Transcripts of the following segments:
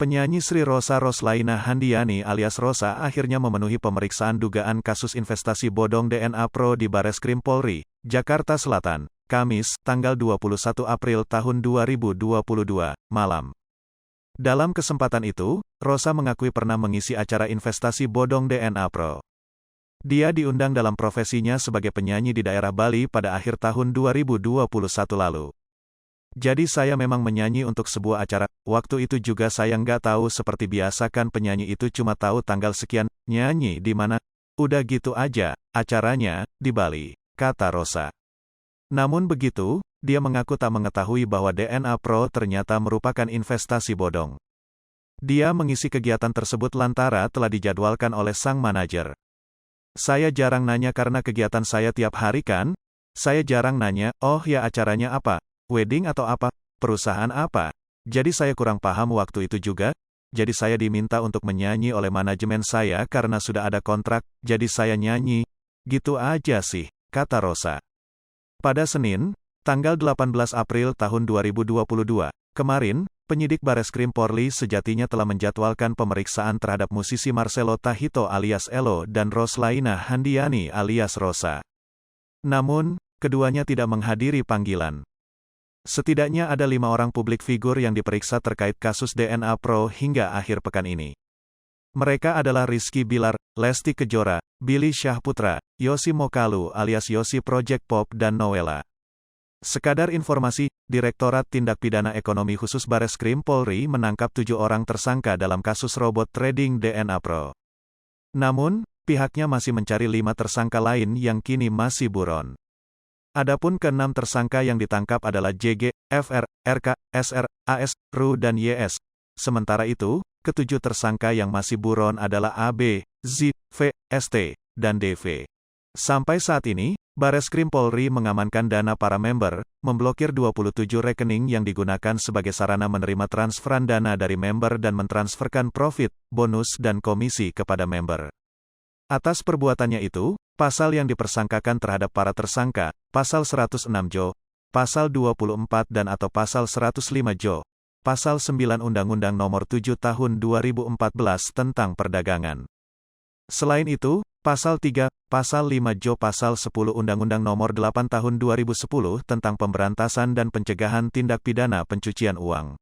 Penyanyi Sri Rosa Roslaina Handiani alias Rosa akhirnya memenuhi pemeriksaan dugaan kasus investasi bodong DNA Pro di Bareskrim Polri, Jakarta Selatan, Kamis, tanggal 21 April tahun 2022, malam. Dalam kesempatan itu, Rosa mengakui pernah mengisi acara investasi bodong DNA Pro. Dia diundang dalam profesinya sebagai penyanyi di daerah Bali pada akhir tahun 2021 lalu. Jadi saya memang menyanyi untuk sebuah acara, waktu itu juga saya nggak tahu seperti biasa kan penyanyi itu cuma tahu tanggal sekian, nyanyi di mana, udah gitu aja, acaranya, di Bali, kata Rosa. Namun begitu, dia mengaku tak mengetahui bahwa DNA Pro ternyata merupakan investasi bodong. Dia mengisi kegiatan tersebut lantaran telah dijadwalkan oleh sang manajer. Saya jarang nanya karena kegiatan saya tiap hari kan, saya jarang nanya, oh ya acaranya apa? Wedding atau apa? Perusahaan apa? Jadi saya kurang paham waktu itu juga, jadi saya diminta untuk menyanyi oleh manajemen saya karena sudah ada kontrak, jadi saya nyanyi. Gitu aja sih, kata Rosa. Pada Senin, tanggal 18 April tahun 2022, kemarin, penyidik Bareskrim Polri sejatinya telah menjadwalkan pemeriksaan terhadap musisi Marcelo Tahito alias Elo dan Roslaina Handiani alias Rosa. Namun, keduanya tidak menghadiri panggilan. Setidaknya ada 5 orang publik figur yang diperiksa terkait kasus DNA Pro hingga akhir pekan ini. Mereka adalah Rizky Bilar, Lesti Kejora, Billy Syahputra, Yosi Mokalu alias Yosi Project Pop dan Nowela. Sekadar informasi, Direktorat Tindak Pidana Ekonomi Khusus Bareskrim Polri menangkap 7 orang tersangka dalam kasus robot trading DNA Pro. Namun, pihaknya masih mencari 5 tersangka lain yang kini masih buron. Adapun ke-6 tersangka yang ditangkap adalah JG, FR, RK, SR, AS, RU dan YS. Sementara itu, ke-7 tersangka yang masih buron adalah AB, Z, V, ST, dan DV. Sampai saat ini, Bareskrim Polri mengamankan dana para member, memblokir 27 rekening yang digunakan sebagai sarana menerima transferan dana dari member dan mentransferkan profit, bonus dan komisi kepada member. Atas perbuatannya itu, pasal yang dipersangkakan terhadap para tersangka, pasal 106 Jo, pasal 24 dan atau pasal 105 Jo, pasal 9 Undang-Undang Nomor 7 Tahun 2014 tentang Perdagangan. Selain itu, pasal 3, pasal 5 Jo, pasal 10 Undang-Undang Nomor 8 Tahun 2010 tentang Pemberantasan dan Pencegahan Tindak Pidana Pencucian Uang.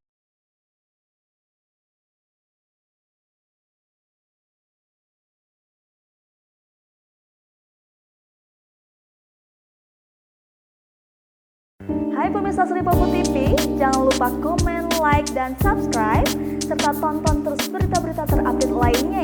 Hai pemirsa Sri Popo TV, jangan lupa komen, like, dan subscribe, serta tonton terus berita-berita terupdate lainnya